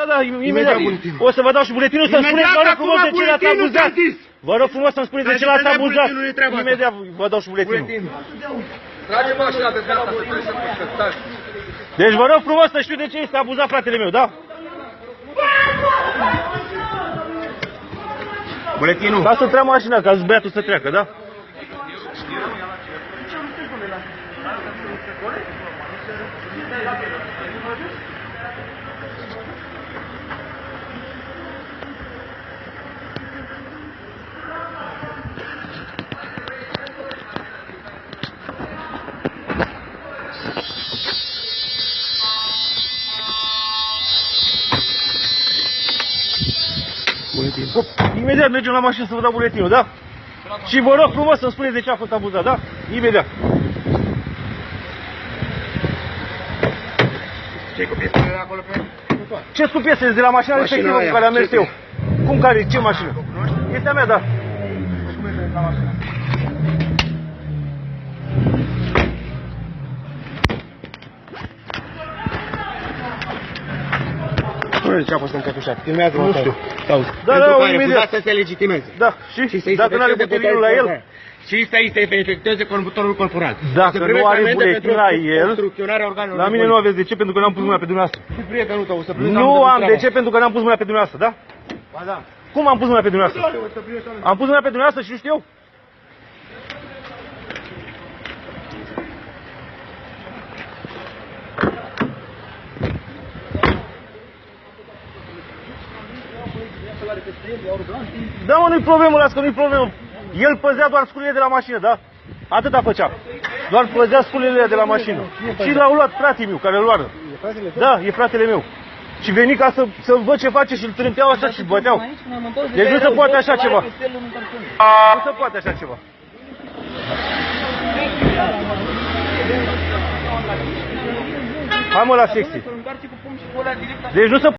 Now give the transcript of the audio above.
Da, imediat. O să vă dau și buletinul să-mi spuneți, vă rog frumos, de ce l-ați abuzat. Vă rog frumos să-mi spuneți de ce l-ați abuzat. Imediat vă dau și buletinul. Trage mașina de dreapta, să treci să stai. Deci vă rog frumos să știu de ce este abuzat fratele meu, da? Buletinul. Ca să treacă mașina, ca băiatul să treacă, da? Imediat mergem la mașină să vă dau buletinul, da? Și vă rog frumos să-mi spuneți de ce a fost abuzat, da? Imediat. Ce-i cu piesele de acolo pe? Ce cu piesele de la mașina respectivă cu care am mers eu? Cum care? Ce mașină? Este a mea, da. Spune ce a fost încătușat. Filmează-mă. Nu știu. Da, imediat. refuzați să se legitimeze. Da, și dacă nu are buletinul la el? Și să-i se efectueze conducătorul corporal. Dacă nu are buletin la el, la mine nu aveți de ce, pentru că n-am pus mâna pe dumneavoastră. Și prietenul tău, să plâng. Nu am de ce, pentru că n-am pus mâna pe dumneavoastră, da? Ba da. Cum am pus mâna pe dumneavoastră? Am pus mâna pe dumneavoastră și nu știu eu? Da, mă, nu-i problemă, las că nu-i problemă. El păzea doar sculele de la mașină, da? Atâta făcea. Doar păzea sculele de la mașină. Și l-au luat fratele meu, care îl luară. Da, e fratele meu. Și veni ca să văd ce face și îl trânteau așa și îl băteau. Deci nu se poate așa ceva. Nu se poate așa ceva. Hai mă la secție. Deci nu se